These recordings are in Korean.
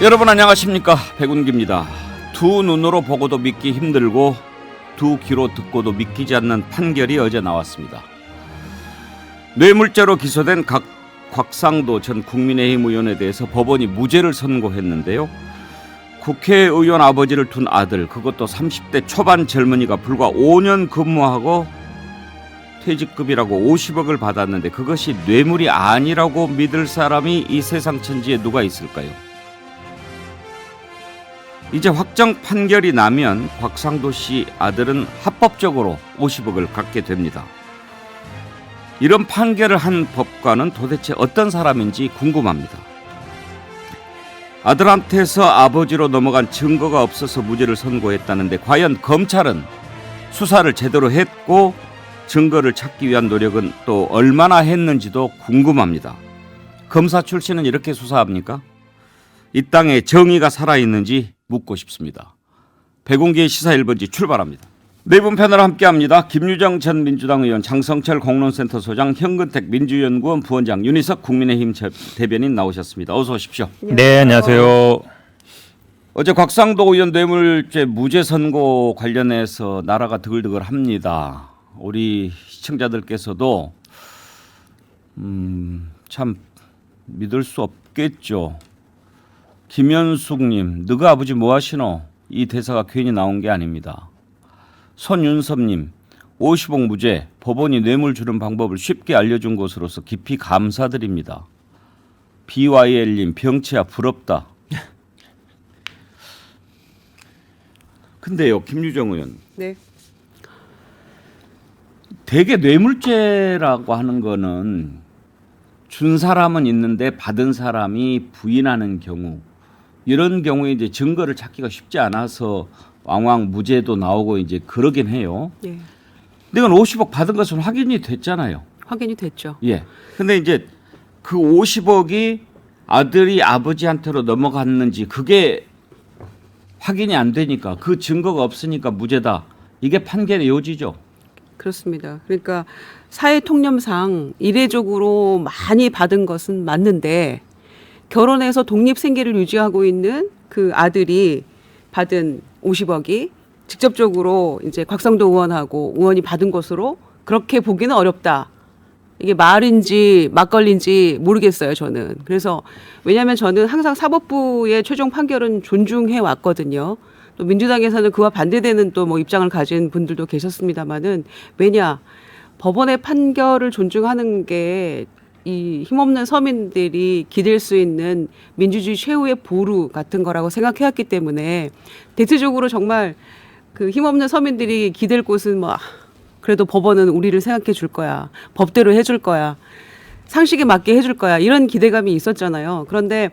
여러분 안녕하십니까, 백운기입니다. 두 눈으로 보고도 믿기 힘들고 두 귀로 듣고도 믿기지 않는 판결이 어제 나왔습니다. 뇌물죄로 기소된 곽상도 전 국민의힘 의원에 대해서 법원이 무죄를 선고했는데요. 국회의원 아버지를 둔 아들, 그것도 30대 초반 젊은이가 불과 5년 근무하고 퇴직급이라고 50억을 받았는데 그것이 뇌물이 아니라고 믿을 사람이 이 세상 천지에 누가 있을까요? 이제 확정 판결이 나면 곽상도 씨 아들은 합법적으로 50억을 갖게 됩니다. 이런 판결을 한 법관은 도대체 어떤 사람인지 궁금합니다. 아들한테서 아버지로 넘어간 증거가 없어서 무죄를 선고했다는데 과연 검찰은 수사를 제대로 했고 증거를 찾기 위한 노력은 또 얼마나 했는지도 궁금합니다. 검사 출신은 이렇게 수사합니까? 이 땅에 정의가 살아있는지 묻고 싶습니다. 백운기의 시사 1번지 출발합니다. 네 분 패널 함께합니다. 김유정 전 민주당 의원, 장성철 공론센터 소장, 현근택 민주연구원 부원장, 윤희석 국민의힘 대변인 나오셨습니다. 어서 오십시오. 네, 안녕하세요. 어제 곽상도 의원 뇌물죄 무죄 선고 관련해서 나라가 드글드글합니다. 우리 시청자들께서도 참 믿을 수 없겠죠. 김현숙님, 너가 아버지 뭐 하시노? 이 대사가 괜히 나온 게 아닙니다. 손윤섭님, 50억 무죄, 법원이 뇌물 주는 방법을 쉽게 알려준 것으로서 깊이 감사드립니다. BYL님, 병치야 부럽다. 근데요, 김유정 의원. 네. 대개 뇌물죄라고 하는 거는 준 사람은 있는데 받은 사람이 부인하는 경우, 이런 경우에 이제 증거를 찾기가 쉽지 않아서 왕왕 무죄도 나오고 이제 그러긴 해요. 예. 근데 이건 50억 받은 것은 확인이 됐잖아요. 확인이 됐죠. 예. 근데 이제 그 50억이 아들이 아버지한테로 넘어갔는지 그게 확인이 안 되니까, 그 증거가 없으니까 무죄다. 이게 판결의 요지죠. 그렇습니다. 그러니까 사회 통념상 이례적으로 많이 받은 것은 맞는데 결혼해서 독립 생계를 유지하고 있는 그 아들이 받은 50억이 직접적으로 이제 곽상도 의원하고 의원이 받은 것으로 그렇게 보기는 어렵다. 이게 말인지 막걸리인지 모르겠어요, 저는. 그래서 왜냐하면 저는 항상 사법부의 최종 판결은 존중해 왔거든요. 또 민주당에서는 그와 반대되는 또 뭐 입장을 가진 분들도 계셨습니다만은, 왜냐, 법원의 판결을 존중하는 게 이 힘없는 서민들이 기댈 수 있는 민주주의 최후의 보루 같은 거라고 생각해왔기 때문에, 대체적으로 정말 그 힘없는 서민들이 기댈 곳은 뭐 그래도 법원은 우리를 생각해 줄 거야, 법대로 해줄 거야, 상식에 맞게 해줄 거야, 이런 기대감이 있었잖아요. 그런데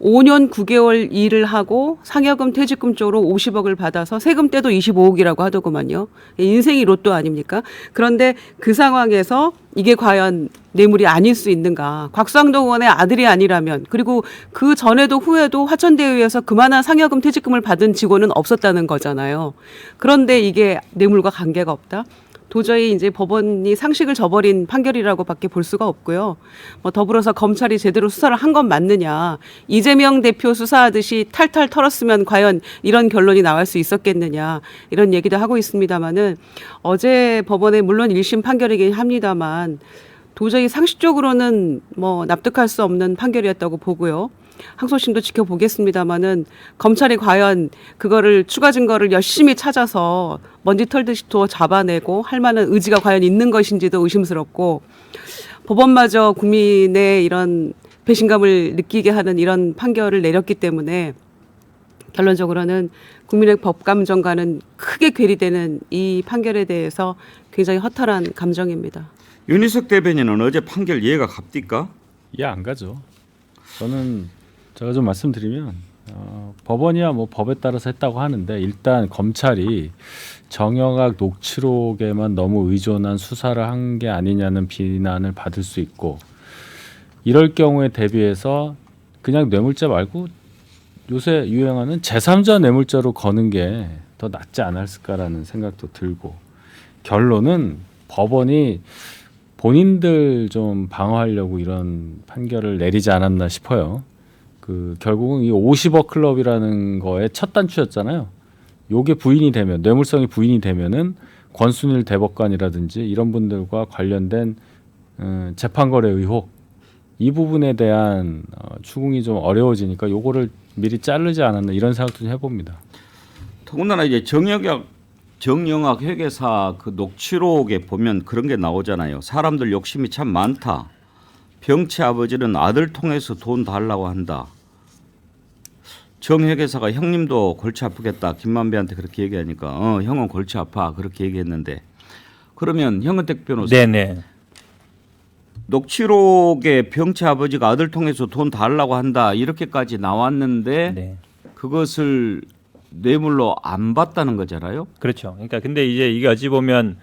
5년 9개월 일을 하고 상여금 퇴직금 쪽으로 50억을 받아서 세금 떼도 25억이라고 하더구만요. 인생이 로또 아닙니까? 그런데 그 상황에서 이게 과연 뇌물이 아닐 수 있는가? 곽상도 의원의 아들이 아니라면, 그리고 그 전에도 후에도 화천대유에서 그만한 상여금 퇴직금을 받은 직원은 없었다는 거잖아요. 그런데 이게 뇌물과 관계가 없다? 도저히 이제 법원이 상식을 저버린 판결이라고밖에 볼 수가 없고요. 뭐 더불어서 검찰이 제대로 수사를 한 건 맞느냐, 이재명 대표 수사하듯이 탈탈 털었으면 과연 이런 결론이 나올 수 있었겠느냐, 이런 얘기도 하고 있습니다만은, 어제 법원의 물론 1심 판결이긴 합니다만 도저히 상식적으로는 뭐 납득할 수 없는 판결이었다고 보고요. 항소심도 지켜보겠습니다만은 검찰이 과연 그거를 추가 증거를 열심히 찾아서 먼지 털듯이 더 잡아내고 할 만한 의지가 과연 있는 것인지도 의심스럽고, 법원마저 국민의 이런 배신감을 느끼게 하는 이런 판결을 내렸기 때문에 결론적으로는 국민의 법감정과는 크게 괴리되는 이 판결에 대해서 굉장히 허탈한 감정입니다. 윤희석 대변인은 어제 판결 이해가 갑니까? 이해 안 가죠. 제가 좀 말씀드리면 법원이야 뭐 법에 따라서 했다고 하는데, 일단 검찰이 정영학 녹취록에만 너무 의존한 수사를 한 게 아니냐는 비난을 받을 수 있고, 이럴 경우에 대비해서 그냥 뇌물죄 말고 요새 유행하는 제3자 뇌물죄로 거는 게 더 낫지 않았을까라는 생각도 들고, 결론은 법원이 본인들 좀 방어하려고 이런 판결을 내리지 않았나 싶어요. 그 결국은 이 50억 클럽이라는 거의 첫 단추였잖아요. 요게 부인이 되면 뇌물성이 부인이 되면은 권순일 대법관이라든지 이런 분들과 관련된 재판 거래 의혹 이 부분에 대한 추궁이 좀 어려워지니까 요거를 미리 자르지 않았나 이런 생각도 좀 해봅니다. 더군다나 이제 정영학 회계사 그 녹취록에 보면 그런 게 나오잖아요. 사람들 욕심이 참 많다. 병치 아버지는 아들 통해서 돈 달라고 한다. 정 회계사가 형님도 골치 아프겠다. 김만배한테 그렇게 얘기하니까 형은 골치 아파. 그렇게 얘기했는데 그러면 형은택 변호사 네네. 녹취록에 병치 아버지가 아들 통해서 돈 달라고 한다. 이렇게까지 나왔는데 네. 그것을 뇌물로 안 받다는 거잖아요. 그렇죠. 그러니까 근데 이제 이게 어찌 보면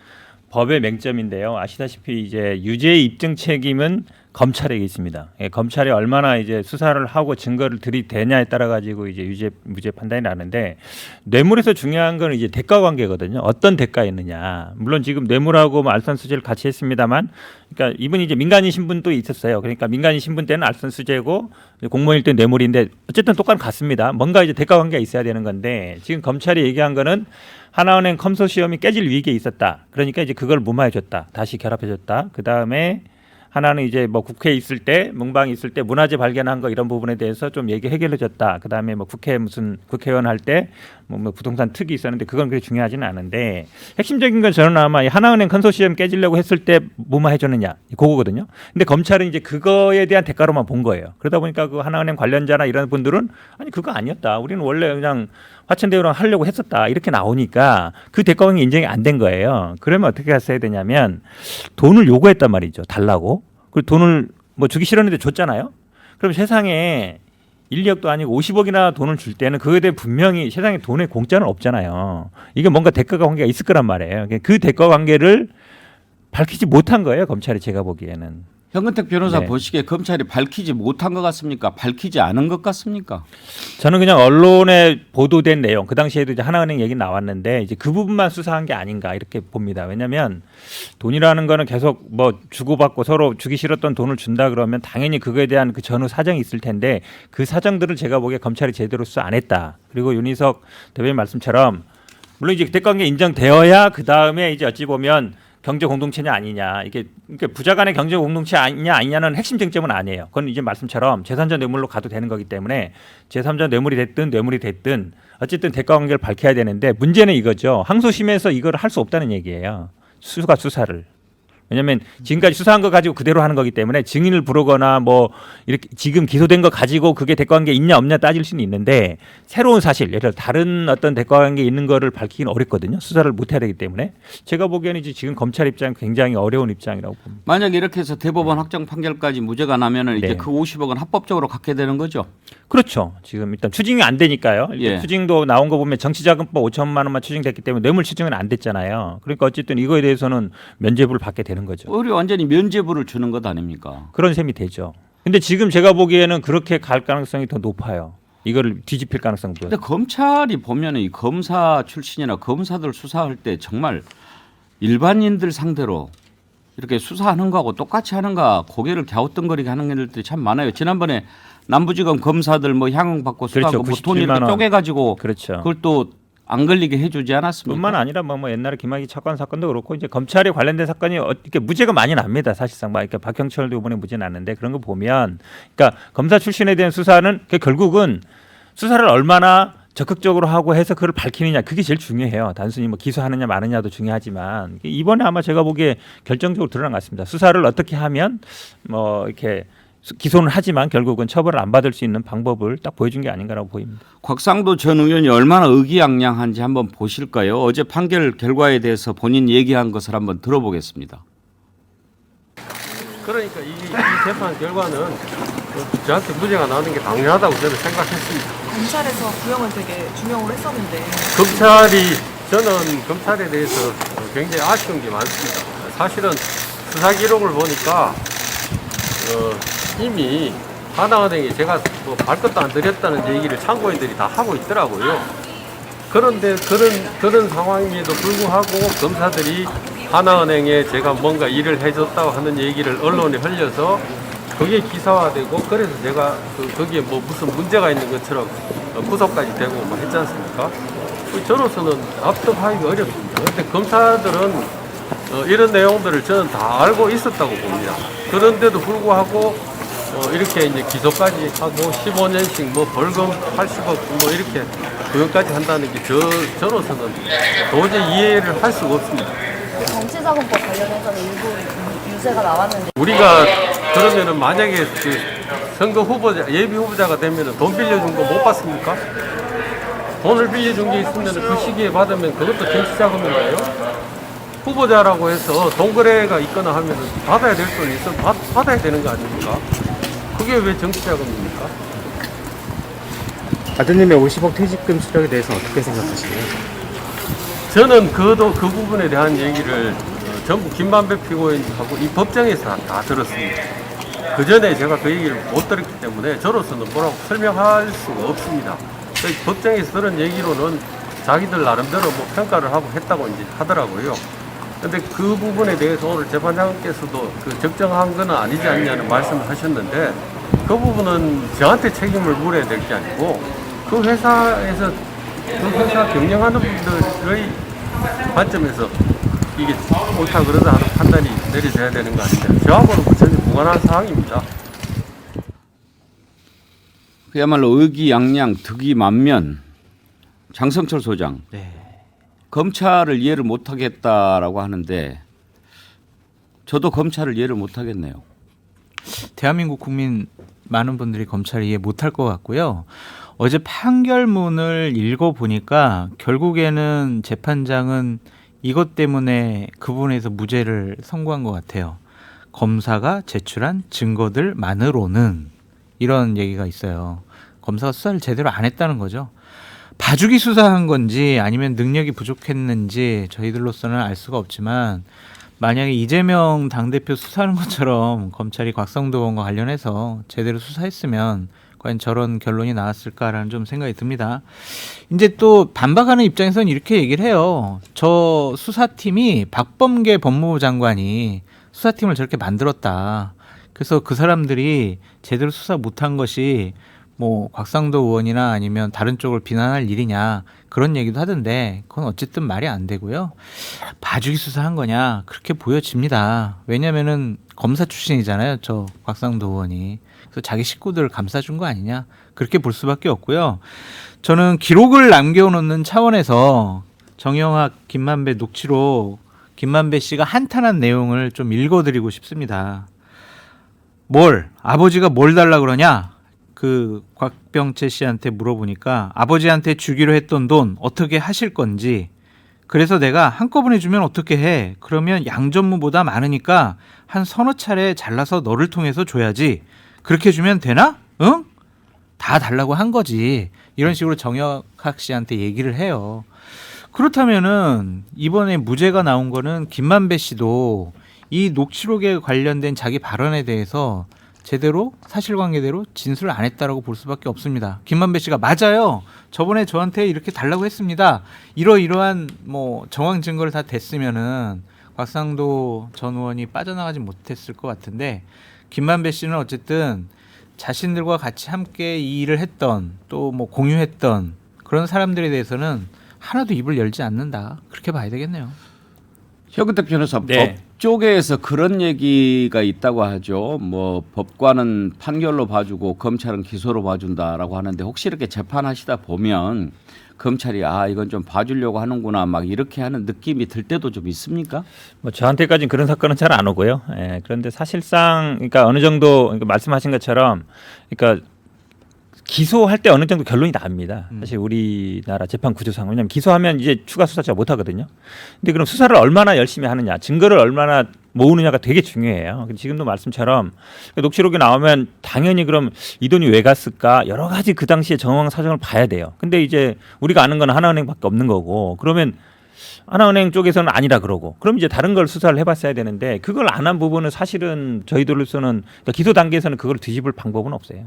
법의 맹점인데요. 아시다시피 이제 유죄 입증 책임은 검찰에게 있습니다. 예, 검찰이 얼마나 이제 수사를 하고 증거를 들이대냐에 따라 가지고 이제 유죄 무죄 판단이 나는데 뇌물에서 중요한 건 이제 대가 관계거든요. 어떤 대가였느냐. 물론 지금 뇌물하고 뭐 알선수재를 같이 했습니다만, 그러니까 이분이 이제 민간인 신분도 있었어요. 그러니까 민간인 신분 때는 알선수재고 공무원일 때 뇌물인데 어쨌든 똑같은 같습니다. 뭔가 이제 대가 관계가 있어야 되는 건데 지금 검찰이 얘기한 거는 하나은행 컨소시엄이 깨질 위기에 있었다. 그러니까 이제 그걸 무마해줬다. 다시 결합해줬다. 그 다음에 하나는 이제 뭐 국회에 있을 때 문방에 있을 때 문화재 발견한 거 이런 부분에 대해서 좀 얘기 해결해줬다. 그 다음에 뭐 국회 무슨 국회의원 할 때 뭐 부동산 특이 있었는데 그건 그렇게 중요하지는 않은데 핵심적인 건 저는 아마 이 하나은행 컨소시엄 깨지려고 했을 때 무마해줬느냐 그거거든요. 근데 검찰은 이제 그거에 대한 대가로만 본 거예요. 그러다 보니까 그 하나은행 관련자나 이런 분들은 아니 그거 아니었다. 우리는 원래 그냥 화천대유랑 하려고 했었다. 이렇게 나오니까 그 대가관계 인정이 안 된 거예요. 그러면 어떻게 했어야 되냐면 돈을 요구했단 말이죠. 달라고. 그리고 돈을 뭐 주기 싫었는데 줬잖아요. 그럼 세상에 1, 2억도 아니고 50억이나 돈을 줄 때는 그거에 대해 분명히 세상에 돈에 공짜는 없잖아요. 이게 뭔가 대가 관계가 있을 거란 말이에요. 그 대가 관계를 밝히지 못한 거예요. 검찰이 제가 보기에는. 현근택 변호사 네. 보시기에 검찰이 밝히지 못한 것 같습니까? 밝히지 않은 것 같습니까? 저는 그냥 언론에 보도된 내용, 그 당시에도 이제 하나은행 얘기 나왔는데 이제 그 부분만 수사한 게 아닌가 이렇게 봅니다. 왜냐하면 돈이라는 거는 계속 뭐 주고받고 서로 주기 싫었던 돈을 준다 그러면 당연히 그거에 대한 그 전후 사정이 있을 텐데 그 사정들을 제가 보기에 검찰이 제대로 수사 안 했다. 그리고 윤희석 대변인 말씀처럼 물론 이제 대가관계 인정되어야 그 다음에 이제 어찌 보면 경제 공동체냐 아니냐 이게 그러니까 부자 간의 경제 공동체 아니냐는 핵심 쟁점은 아니에요. 그건 이제 말씀처럼 제3자 뇌물로 가도 되는 거기 때문에 제3자 뇌물이 됐든 어쨌든 대가 관계를 밝혀야 되는데 문제는 이거죠. 항소심에서 이걸 할 수 없다는 얘기예요. 수사를. 왜냐하면 지금까지 수사한 거 가지고 그대로 하는 거기 때문에 증인을 부르거나 뭐 이렇게 지금 기소된 거 가지고 그게 대가관계 있냐 없냐 따질 수는 있는데 새로운 사실 예를 들어 다른 어떤 대가관계 있는 거를 밝히기는 어렵거든요. 수사를 못 해야 되기 때문에 제가 보기에는 이제 지금 검찰 입장 굉장히 어려운 입장이라고 봅니다. 만약에 이렇게 해서 대법원 확정 판결까지 무죄가 나면은 이제 네. 그 50억은 합법적으로 갖게 되는 거죠. 그렇죠. 지금 일단 추징이 안 되니까요. 일단 예. 추징도 나온 거 보면 정치자금법 5천만 원만 추징됐기 때문에 뇌물 추징은 안 됐잖아요. 그러니까 어쨌든 이거에 대해서는 면죄부를 받게 되는 거죠. 우리 완전히 면죄부를 주는 것 아닙니까? 그런 셈이 되죠. 근데 지금 제가 보기에는 그렇게 갈 가능성이 더 높아요. 이거를 뒤집힐 가능성도. 근데 검찰이 보면은 이 검사 출신이나 검사들 수사할 때 정말 일반인들 상대로 이렇게 수사하는 거하고 똑같이 하는가 고개를 갸우뚱거리게 하는 일들이 참 많아요. 지난번에 남부지검 검사들 뭐 향응 받고 수사하고 그렇죠. 뭐 돈 이렇게 97만 원. 쪼개가지고 그렇죠. 그걸 또 안 걸리게 해주지 않았습니까? 뿐만 아니라 뭐 옛날에 김학의 차관 사건도 그렇고 이제 검찰에 관련된 사건이 이렇게 무죄가 많이 납니다. 사실상 막 이렇게 박형철도 이번에 무죄 났는데 그런 거 보면 그러니까 검사 출신에 대한 수사는 결국은 수사를 얼마나 적극적으로 하고 해서 그걸 밝히느냐 그게 제일 중요해요. 단순히 뭐 기소하느냐 마느냐도 중요하지만 이번에 아마 제가 보기에 결정적으로 드러난 것 같습니다. 수사를 어떻게 하면 뭐 이렇게 기소는 하지만 결국은 처벌을 안 받을 수 있는 방법을 딱 보여준 게 아닌가라고 보입니다. 곽상도 전 의원이 얼마나 의기양양한지 한번 보실까요? 어제 판결 결과에 대해서 본인 얘기한 것을 한번 들어보겠습니다. 그러니까 이 재판 결과는 저한테 무죄가 나오는 게 당연하다고 저는 생각했습니다. 검찰에서 구형을 되게 중용을 했었는데 저는 검찰에 대해서 굉장히 아쉬운 게 많습니다. 사실은 수사 기록을 보니까 이미 하나은행이 제가 뭐 발것도 안 들였다는 얘기를 참고인들이 다 하고 있더라고요. 그런데 그런 상황임에도 불구하고 검사들이 하나은행에 제가 뭔가 일을 해줬다고 하는 얘기를 언론에 흘려서 그게 기사화되고 그래서 제가 거기에 뭐 무슨 문제가 있는 것처럼 구속까지 되고 뭐 했지 않습니까? 저로서는 답답하기가 어렵습니다. 그런데 검사들은 이런 내용들을 저는 다 알고 있었다고 봅니다. 그런데도 불구하고 이렇게 이제 기소까지 하고 15년씩 뭐 벌금 80억 뭐 이렇게 구형까지 한다는 게 저로서는 도저히 이해를 할 수가 없습니다. 정치자금법 관련해서는 일부 유죄가 나왔는데 우리가 그러면은 만약에 그 선거 후보자, 예비 후보자가 되면은 돈 빌려준 거 못 받습니까? 돈을 빌려준 게 있으면 그 시기에 받으면 그것도 정치자금인가요? 후보자라고 해서 돈 거래가 있거나 하면은 받아야 될 돈이 있으면 받아야 되는 거 아닙니까? 그게 왜 정치자금입니까? 아드님의 50억 퇴직금 수령에 대해서 어떻게 생각하시나요? 저는 그 부분에 대한 얘기를 전부 김만배 피고인하고 이 법정에서 다 들었습니다. 그 전에 제가 그 얘기를 못 들었기 때문에 저로서는 뭐라고 설명할 수가 없습니다. 법정에서 들은 얘기로는 자기들 나름대로 뭐 평가를 하고 했다고 이제 하더라고요. 근데 그 부분에 대해서 오늘 재판장께서도 그 적정한 건 아니지 않냐는 말씀을 하셨는데 그 부분은 저한테 책임을 물어야 될 게 아니고 그 회사에서 그 회사 경영하는 분들의 관점에서 이게 옳다 그러다 하는 판단이 내려져야 되는 거 아니냐. 저하고는 전혀 무관한 사항입니다. 그야말로 의기양양 득이만면. 장성철 소장, 검찰을 이해를 못하겠다라고 하는데 저도 검찰을 이해를 못하겠네요. 대한민국 국민 많은 분들이 검찰을 이해 못할 것 같고요. 어제 판결문을 읽어보니까 결국에는 재판장은 이것 때문에 그 부분에서 무죄를 선고한 것 같아요. 검사가 제출한 증거들만으로는 이런 얘기가 있어요. 검사가 수사를 제대로 안 했다는 거죠. 봐주기 수사한 건지 아니면 능력이 부족했는지 저희들로서는 알 수가 없지만 만약에 이재명 당대표 수사하는 것처럼 검찰이 곽상도 의원과 관련해서 제대로 수사했으면 과연 저런 결론이 나왔을까라는 좀 생각이 듭니다. 이제 또 반박하는 입장에서는 이렇게 얘기를 해요. 저 수사팀이 박범계 법무부 장관이 수사팀을 저렇게 만들었다. 그래서 그 사람들이 제대로 수사 못한 것이 뭐 곽상도 의원이나 아니면 다른 쪽을 비난할 일이냐 그런 얘기도 하던데 그건 어쨌든 말이 안 되고요. 봐주기 수사한 거냐 그렇게 보여집니다. 왜냐면은 검사 출신이잖아요. 저 곽상도 의원이. 그래서 자기 식구들을 감싸준 거 아니냐 그렇게 볼 수밖에 없고요. 저는 기록을 남겨놓는 차원에서 정영학 김만배 녹취록 김만배 씨가 한탄한 내용을 좀 읽어드리고 싶습니다. 아버지가 뭘 달라 그러냐? 그 곽병채 씨한테 물어보니까 아버지한테 주기로 했던 돈 어떻게 하실 건지 그래서 내가 한꺼번에 주면 어떻게 해? 그러면 양전무보다 많으니까 한 서너 차례 잘라서 너를 통해서 줘야지. 그렇게 주면 되나? 응? 다 달라고 한 거지. 이런 식으로 정혁학 씨한테 얘기를 해요. 그렇다면은 이번에 무죄가 나온 거는 김만배 씨도 이 녹취록에 관련된 자기 발언에 대해서 제대로 사실관계대로 진술을 안 했다라고 볼 수밖에 없습니다. 김만배 씨가 맞아요. 저번에 저한테 이렇게 달라고 했습니다. 이러이러한 뭐 정황 증거를 다 댔으면은 곽상도 전 의원이 빠져나가지 못했을 것 같은데 김만배 씨는 어쨌든 자신들과 같이 함께 이 일을 했던 또 뭐 공유했던 그런 사람들에 대해서는 하나도 입을 열지 않는다. 그렇게 봐야 되겠네요. 혁은택 변호사, 네. 법 쪽에서 그런 얘기가 있다고 하죠. 뭐 법관은 판결로 봐주고 검찰은 기소로 봐준다라고 하는데 혹시 이렇게 재판하시다 보면 검찰이 이건 좀 봐주려고 하는구나 막 이렇게 하는 느낌이 들 때도 좀 있습니까? 뭐 저한테까지는 그런 사건은 잘 안 오고요. 그런데 사실상 그러니까 어느 정도 그러니까 말씀하신 것처럼 그러니까 기소할 때 어느 정도 결론이 납니다. 사실 우리나라 재판 구조상 왜냐하면 기소하면 이제 추가 수사자 못 하거든요. 근데 그럼 수사를 얼마나 열심히 하느냐, 증거를 얼마나 모으느냐가 되게 중요해요. 지금도 말씀처럼 녹취록이 나오면 당연히 그럼 이 돈이 왜 갔을까 여러 가지 그 당시에 정황 사정을 봐야 돼요. 근데 이제 우리가 아는 건 하나은행밖에 없는 거고 그러면 하나은행 쪽에서는 아니라 그러고 그럼 이제 다른 걸 수사를 해봤어야 되는데 그걸 안 한 부분은 사실은 저희들로서는 그러니까 기소 단계에서는 그걸 뒤집을 방법은 없어요.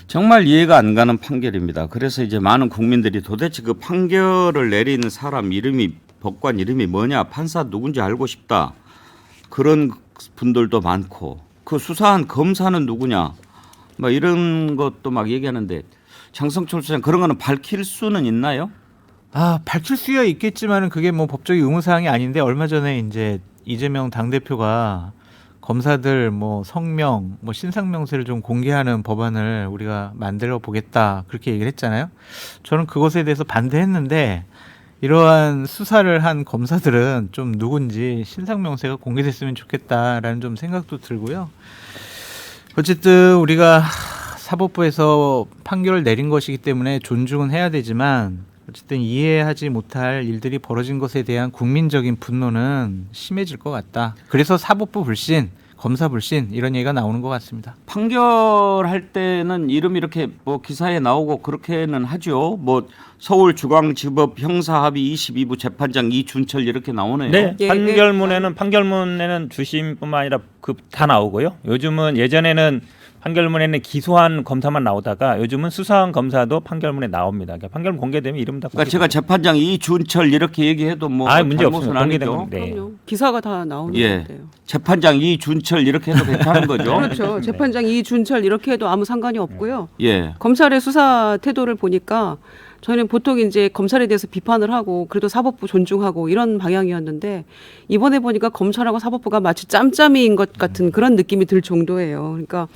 정말 이해가 안 가는 판결입니다. 그래서 이제 많은 국민들이 도대체 그 판결을 내리는 사람 이름이 법관 이름이 뭐냐 판사 누군지 알고 싶다. 그런 분들도 많고 그 수사한 검사는 누구냐? 뭐 이런 것도 막 얘기하는데 장성철 수사장 그런 거는 밝힐 수는 있나요? 밝힐 수야 있겠지만은 그게 뭐 법적인 의무사항이 아닌데 얼마 전에 이제 이재명 당대표가 검사들 뭐 성명, 뭐 신상명세를 좀 공개하는 법안을 우리가 만들어 보겠다 그렇게 얘기를 했잖아요. 저는 그것에 대해서 반대했는데 이러한 수사를 한 검사들은 좀 누군지 신상명세가 공개됐으면 좋겠다라는 좀 생각도 들고요. 어쨌든 우리가 사법부에서 판결을 내린 것이기 때문에 존중은 해야 되지만 어쨌든 이해하지 못할 일들이 벌어진 것에 대한 국민적인 분노는 심해질 것 같다. 그래서 사법부 불신, 검사 불신 이런 얘기가 나오는 것 같습니다. 판결할 때는 이름 이렇게 뭐 기사에 나오고 그렇게는 하죠. 뭐 서울중앙지법 형사합의 22부 재판장 이준철 이렇게 나오네요. 네, 예, 판결문에는 주심뿐만 아니라 그 다 나오고요. 요즘은 예전에는 판결문에는 기소한 검사만 나오다가 요즘은 수사한 검사도 판결문에 나옵니다. 그러니까 판결문 공개되면 이름 다. 그러니까 제가 재판장 이준철 이렇게 얘기해도 뭐 문제 잘못은 없습니다. 공개된 아니죠. 겁니다. 네. 그럼요. 기사가 다 나오는 예. 것 같아요. 재판장 이준철 이렇게 해도 괜찮은 거죠. 그렇죠. 재판장 이준철 이렇게 해도 아무 상관이 없고요. 예. 검찰의 수사 태도를 보니까 저는 보통 이제 검찰에 대해서 비판을 하고 그래도 사법부 존중하고 이런 방향이었는데 이번에 보니까 검찰하고 사법부가 마치 짬짬이인 것 같은 그런 느낌이 들 정도예요. 그러니까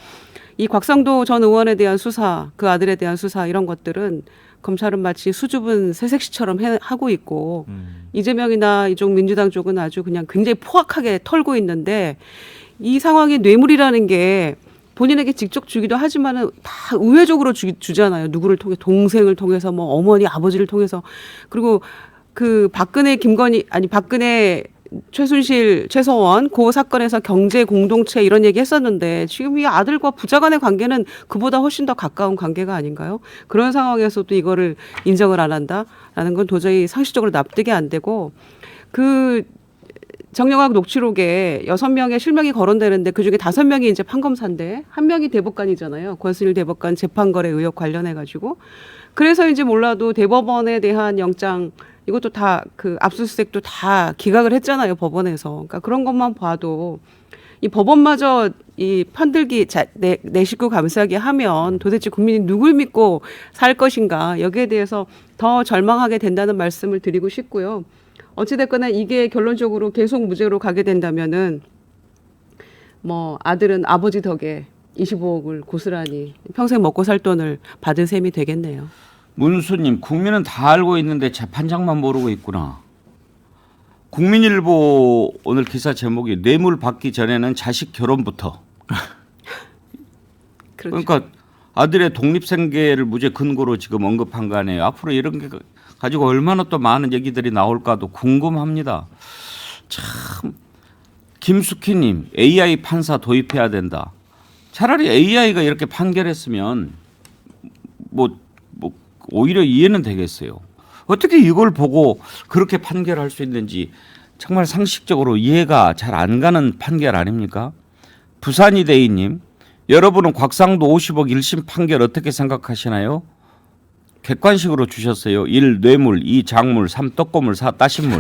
이 곽상도 전 의원에 대한 수사, 그 아들에 대한 수사 이런 것들은 검찰은 마치 수줍은 새색시처럼 하고 있고 이재명이나 이쪽 민주당 쪽은 아주 그냥 굉장히 포악하게 털고 있는데 이 상황이 뇌물이라는 게 본인에게 직접 주기도 하지만은 다 우회적으로 주잖아요. 누구를 통해 동생을 통해서 뭐 어머니 아버지를 통해서 그리고 그 박근혜 최순실 최서원 그 사건에서 경제 공동체 이런 얘기 했었는데 지금 이 아들과 부자 간의 관계는 그보다 훨씬 더 가까운 관계가 아닌가요? 그런 상황에서도 이거를 인정을 안 한다라는 건 도저히 상식적으로 납득이 안 되고 그 정영학 녹취록에 6명의 실명이 거론되는데 그중에 5명이 이제 판검사인데 1명이 대법관이잖아요. 권순일 대법관 재판거래 의혹 관련해 가지고 그래서인지 몰라도 대법원에 대한 영장 이것도 다 그 압수수색도 다 기각을 했잖아요. 법원에서. 그러니까 그런 것만 봐도 이 법원마저 이 편들기 내 식구 감싸기 하면 도대체 국민이 누굴 믿고 살 것인가 여기에 대해서 더 절망하게 된다는 말씀을 드리고 싶고요. 어찌됐거나 이게 결론적으로 계속 무죄로 가게 된다면은 뭐 아들은 아버지 덕에 25억을 고스란히 평생 먹고 살 돈을 받을 셈이 되겠네요. 문수님, 국민은 다 알고 있는데 재판장만 모르고 있구나. 국민일보 오늘 기사 제목이 뇌물 받기 전에는 자식 결혼부터. 그렇죠. 그러니까 아들의 독립생계를 무죄 근거로 지금 언급한 거 아니에요. 앞으로 이런 게 가지고 얼마나 또 많은 얘기들이 나올까도 궁금합니다. 참 김숙희님 AI 판사 도입해야 된다. 차라리 AI가 이렇게 판결했으면 뭐 오히려 이해는 되겠어요. 어떻게 이걸 보고 그렇게 판결할 수 있는지 정말 상식적으로 이해가 잘 안 가는 판결 아닙니까? 부산이대희님, 여러분은 곽상도 50억 1심 판결 어떻게 생각하시나요? 객관식으로 주셨어요. 1. 뇌물, 2. 작물, 3. 떡고물, 4. 따신물.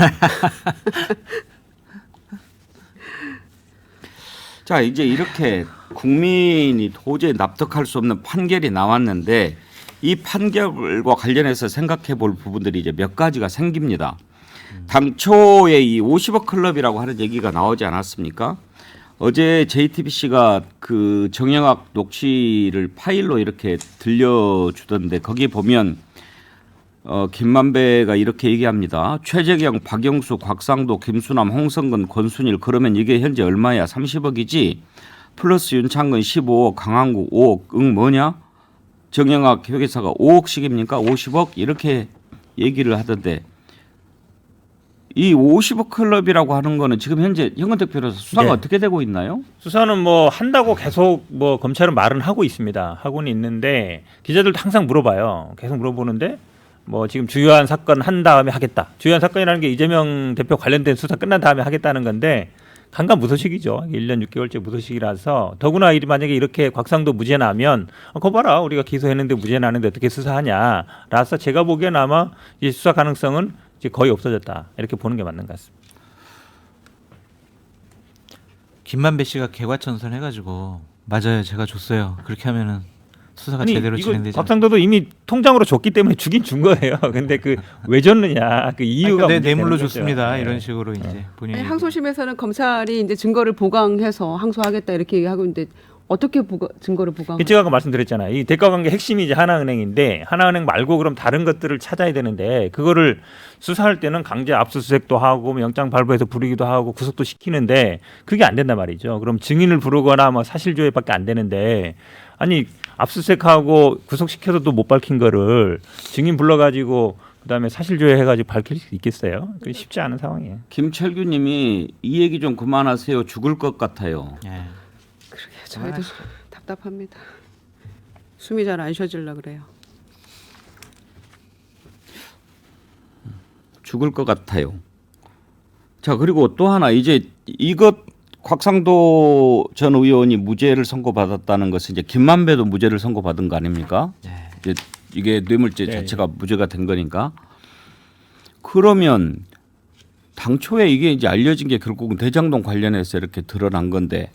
자, 이제 이렇게 국민이 도저히 납득할 수 없는 판결이 나왔는데 이 판결과 관련해서 생각해 볼 부분들이 이제 몇 가지가 생깁니다. 당초에 이 50억 클럽이라고 하는 얘기가 나오지 않았습니까? 어제 JTBC가 그 정영학 녹취를 파일로 이렇게 들려주던데 거기에 보면 김만배가 이렇게 얘기합니다. 최재경, 박영수, 곽상도, 김수남, 홍성근, 권순일 그러면 이게 현재 얼마야? 30억이지? 플러스 윤창근 15억, 강한국 5억, 응 뭐냐? 정영학 회계사가 5억씩입니까? 50억? 이렇게 얘기를 하던데 이 50억 클럽이라고 하는 거는 지금 현재 현근택 변호사 수사가 어떻게 되고 있나요? 수사는 뭐 한다고 계속 뭐 검찰은 말은 하고 있습니다. 하고는 있는데 기자들도 항상 물어봐요. 계속 물어보는데 뭐 지금 주요한 사건 한 다음에 하겠다. 주요한 사건이라는 게 이재명 대표 관련된 수사 끝난 다음에 하겠다는 건데 강간무소식이죠. 1년 6개월째 무소식이라서 더구나 만약에 이렇게 곽상도 무죄 나면 그거 봐라 우리가 기소했는데 무죄 나는데 어떻게 수사하냐 라서 제가 보기엔 아마 이 수사 가능성은 이제 거의 없어졌다 이렇게 보는 게 맞는 것 같습니다. 김만배 씨가 개과천선해가지고 맞아요, 제가 줬어요. 그렇게 하면은 수사가 아니, 제대로 이거 진행되지. 곽상도도 이미 통장으로 줬기 때문에 주긴 준 거예요. 근데 그 왜 줬느냐 그 이유가 내 문제되는 뇌물로 거죠. 줬습니다. 네. 이런 식으로 이제 본인이 아니, 항소심에서는 검찰이 이제 증거를 보강해서 항소하겠다 이렇게 얘기하고 있는데 어떻게 증거를 보강? 제가 아까 말씀드렸잖아요. 이 대가관계 핵심이 이제 하나은행인데 하나은행 말고 그럼 다른 것들을 찾아야 되는데 그거를 수사할 때는 강제 압수수색도 하고 뭐 영장 발부해서 부르기도 하고 구속도 시키는데 그게 안 된단 말이죠. 그럼 증인을 부르거나 뭐 사실조회밖에 안 되는데 아니 압수수색하고 구속시켜서도 못 밝힌 거를 증인 불러가지고 그다음에 사실조회 해가지고 밝힐 수 있겠어요? 그 쉽지 않은 상황이에요. 김철규님이 이 얘기 좀 그만하세요. 죽을 것 같아요. 예. 저희도 답답합니다. 숨이 잘 안 쉬어질라 그래요. 죽을 것 같아요. 자, 그리고 또 하나 이제 이것 곽상도 전 의원이 무죄를 선고받았다는 것은 이제 김만배도 무죄를 선고받은 거 아닙니까? 이제 이게 뇌물죄 네. 자체가 무죄가 된 거니까. 그러면 당초에 이게 이제 알려진 게 결국은 대장동 관련해서 이렇게 드러난 건데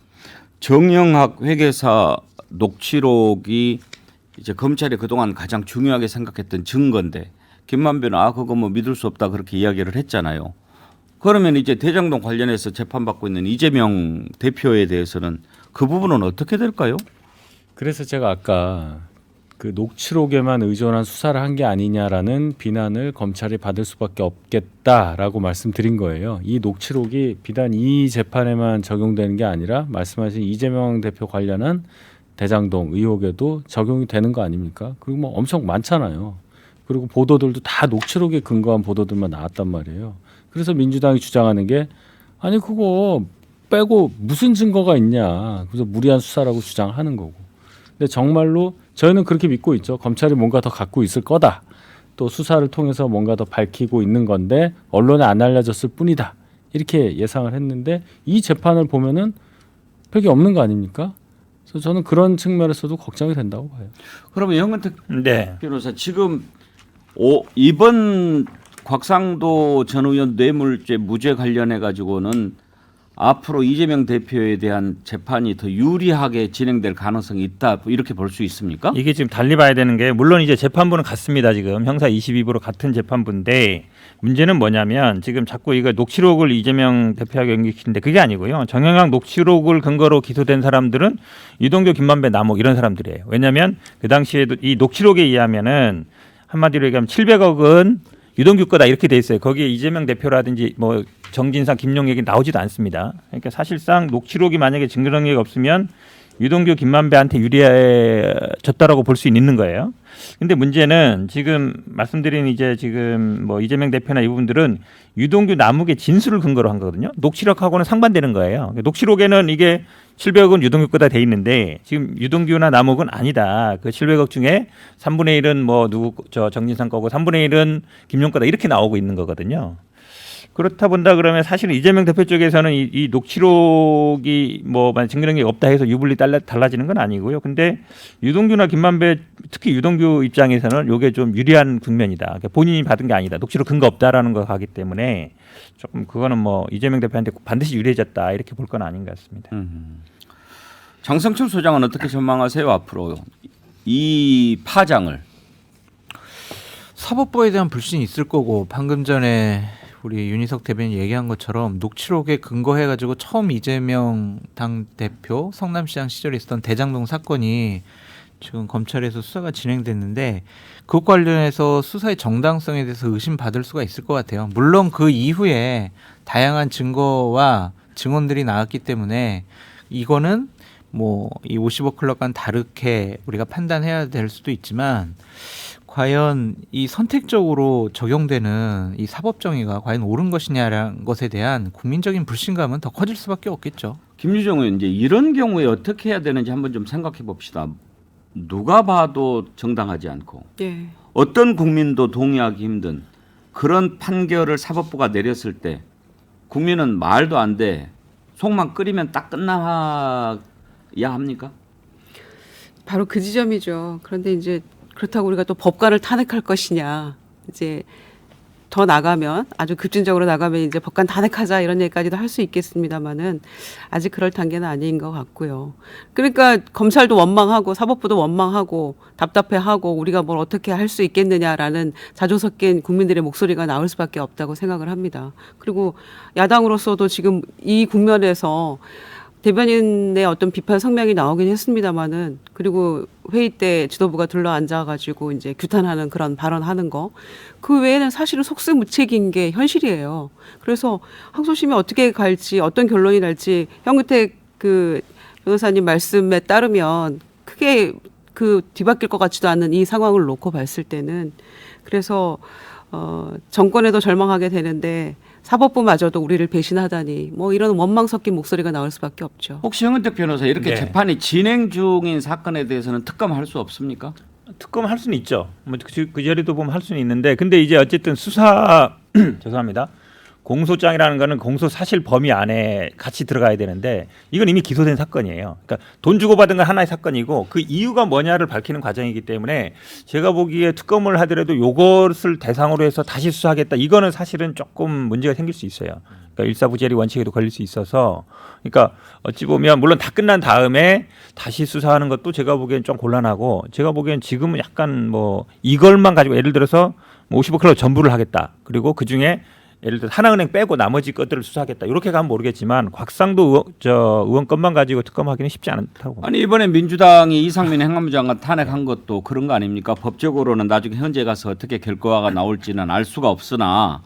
정영학 회계사 녹취록이 이제 검찰이 그동안 가장 중요하게 생각했던 증거인데 김만배는 그거 뭐 믿을 수 없다 그렇게 이야기를 했잖아요. 그러면 이제 대장동 관련해서 재판받고 있는 이재명 대표에 대해서는 그 부분은 어떻게 될까요? 그래서 제가 아까 그 녹취록에만 의존한 수사를 한 게 아니냐라는 비난을 검찰이 받을 수밖에 없겠다라고 말씀드린 거예요. 이 녹취록이 비단 이 재판에만 적용되는 게 아니라 말씀하신 이재명 대표 관련한 대장동 의혹에도 적용이 되는 거 아닙니까? 그리고 뭐 엄청 많잖아요. 그리고 보도들도 다 녹취록에 근거한 보도들만 나왔단 말이에요. 그래서 민주당이 주장하는 게 아니 그거 빼고 무슨 증거가 있냐. 그래서 무리한 수사라고 주장하는 거고. 근데 정말로 저희는 그렇게 믿고 있죠. 검찰이 뭔가 더 갖고 있을 거다. 또 수사를 통해서 뭔가 더 밝히고 있는 건데 언론에 안 알려졌을 뿐이다. 이렇게 예상을 했는데 이 재판을 보면은 별게 없는 거 아닙니까? 그래서 저는 그런 측면에서도 걱정이 된다고 봐요. 그러면 영은택 네. 변호사 지금 이번 곽상도 전 의원 뇌물죄 무죄 관련해 가지고는 앞으로 이재명 대표에 대한 재판이 더 유리하게 진행될 가능성이 있다 이렇게 볼 수 있습니까? 이게 지금 달리 봐야 되는 게 물론 이제 재판부는 같습니다. 지금 형사 22부로 같은 재판부인데 문제는 뭐냐면 지금 자꾸 이거 녹취록을 이재명 대표하게 연기시키는데 그게 아니고요. 정영학 녹취록을 근거로 기소된 사람들은 유동규, 김만배, 남욱 이런 사람들이에요. 왜냐하면 그 당시에도 이 녹취록에 의하면은 한마디로 얘기하면 700억은 유동규 거다 이렇게 돼 있어요. 거기에 이재명 대표라든지 뭐 정진상, 김용 얘기 나오지도 않습니다. 그러니까 사실상 녹취록이 만약에 증거 능력이 없으면 유동규, 김만배한테 유리해졌다라고 볼 수 있는 거예요. 근데 문제는 지금 말씀드린 이제 지금 뭐 이재명 대표나 이분들은 유동규, 남욱의 진술을 근거로 한 거거든요. 녹취록하고는 상반되는 거예요. 녹취록에는 이게 700억은 유동규 거다 돼 있는데 지금 유동규나 남욱은 아니다. 그 700억 중에 3분의 1은 뭐 정진상 거고 3분의 1은 김용 거다 이렇게 나오고 있는 거거든요. 그렇다 본다 그러면 사실은 이재명 대표 쪽에서는 이 녹취록이 뭐 증거 능력이 없다 해서 유불리 달라지는 건 아니고요. 근데 유동규나 김만배 특히 유동규 입장에서는 이게 좀 유리한 국면이다. 그러니까 본인이 받은 게 아니다. 녹취록 근거 없다라는 거 가기 때문에 조금 그거는 뭐 이재명 대표한테 반드시 유리해졌다 이렇게 볼 건 아닌 것 같습니다. 장성철 소장은 어떻게 전망하세요 앞으로 이 파장을? 사법부에 대한 불신이 있을 거고 방금 전에 우리 윤희석 대변인 얘기한 것처럼 녹취록에 근거해가지고 처음 이재명 당대표 성남시장 시절에 있었던 대장동 사건이 지금 검찰에서 수사가 진행됐는데 그것 관련해서 수사의 정당성에 대해서 의심받을 수가 있을 것 같아요. 물론 그 이후에 다양한 증거와 증언들이 나왔기 때문에 이거는 뭐 이 50억 클럽과는 다르게 우리가 판단해야 될 수도 있지만 과연 이 선택적으로 적용되는 이 사법정의가 과연 옳은 것이냐라는 것에 대한 국민적인 불신감은 더 커질 수밖에 없겠죠. 김유정 의원 이제 이런 경우에 어떻게 해야 되는지 한번 좀 생각해 봅시다. 누가 봐도 정당하지 않고 예. 어떤 국민도 동의하기 힘든 그런 판결을 사법부가 내렸을 때 국민은 말도 안 돼. 속만 끓이면 딱 끝나야 합니까? 바로 그 지점이죠. 그런데 이제 그렇다고 우리가 또 법관을 탄핵할 것이냐. 이제 더 나가면 아주 급진적으로 나가면 이제 법관 탄핵하자 이런 얘기까지도 할 수 있겠습니다만은 아직 그럴 단계는 아닌 것 같고요. 그러니까 검찰도 원망하고 사법부도 원망하고 답답해하고 우리가 뭘 어떻게 할 수 있겠느냐라는 자조 섞인 국민들의 목소리가 나올 수밖에 없다고 생각을 합니다. 그리고 야당으로서도 지금 이 국면에서 대변인의 어떤 비판 성명이 나오긴 했습니다만은 그리고 회의 때 지도부가 둘러앉아가지고 이제 규탄하는 그런 발언하는 거 그 외에는 사실은 속수무책인 게 현실이에요. 그래서 항소심이 어떻게 갈지 어떤 결론이 날지 현근택 그 변호사님 말씀에 따르면 크게 그 뒤바뀔 것 같지도 않은 이 상황을 놓고 봤을 때는 그래서 정권에도 절망하게 되는데 사법부마저도 우리를 배신하다니 뭐 이런 원망 섞인 목소리가 나올 수밖에 없죠. 혹시 형은택 변호사 이렇게 네. 재판이 진행 중인 사건에 대해서는 특검할 수 없습니까? 특검할 수는 있죠. 뭐그 자리도 보면 할 수는 있는데, 근데 이제 어쨌든 수사 죄송합니다. 공소장이라는 거는 공소 사실 범위 안에 같이 들어가야 되는데 이건 이미 기소된 사건이에요. 그러니까 돈 주고 받은 건 하나의 사건이고 그 이유가 뭐냐를 밝히는 과정이기 때문에 제가 보기에 특검을 하더라도 요것을 대상으로 해서 다시 수사하겠다. 이거는 사실은 조금 문제가 생길 수 있어요. 그러니까 일사부재리 원칙에도 걸릴 수 있어서 그러니까 어찌 보면 물론 다 끝난 다음에 다시 수사하는 것도 제가 보기엔 좀 곤란하고 제가 보기엔 지금은 약간 뭐 이걸만 가지고 예를 들어서 뭐 55클럽 전부를 하겠다. 그리고 그중에 예를 들어 하나은행 빼고 나머지 것들을 수사하겠다. 이렇게 가면 모르겠지만 곽상도 의원 것만 가지고 특검하기는 쉽지 않다고. 아니 이번에 민주당이 이상민 행안부 장관 탄핵한 것도 그런 거 아닙니까? 법적으로는 나중에 현재 가서 어떻게 결과가 나올지는 알 수가 없으나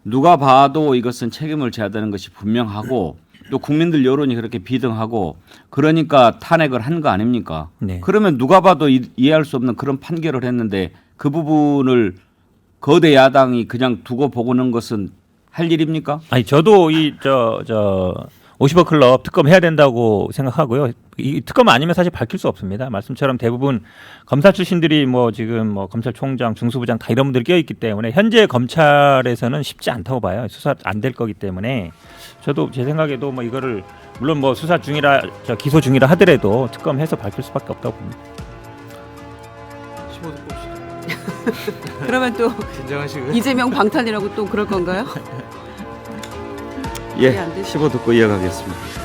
누가 봐도 이것은 책임을 져야 되는 것이 분명하고 또 국민들 여론이 그렇게 비등하고 그러니까 탄핵을 한 거 아닙니까? 네. 그러면 누가 봐도 이해할 수 없는 그런 판결을 했는데 그 부분을 거대 야당이 그냥 두고 보고는 것은 할 일입니까? 아니 저도 이 50억 클럽 특검 해야 된다고 생각하고요. 이 특검 아니면 사실 밝힐 수 없습니다. 말씀처럼 대부분 검사 출신들이 뭐 지금 뭐 검찰총장, 중수부장 다 이런 분들이 껴 있기 때문에 현재 검찰에서는 쉽지 않다고 봐요. 수사 안 될 거기 때문에 저도 제 생각에도 뭐 이거를 물론 뭐 수사 중이라 기소 중이라 하더라도 특검해서 밝힐 수밖에 없다고 봅니다. 그러면 또 진정하시고요. 이재명 방탄이라고 또 그럴 건가요? 예, 안 되죠. 15 듣고 이어가겠습니다.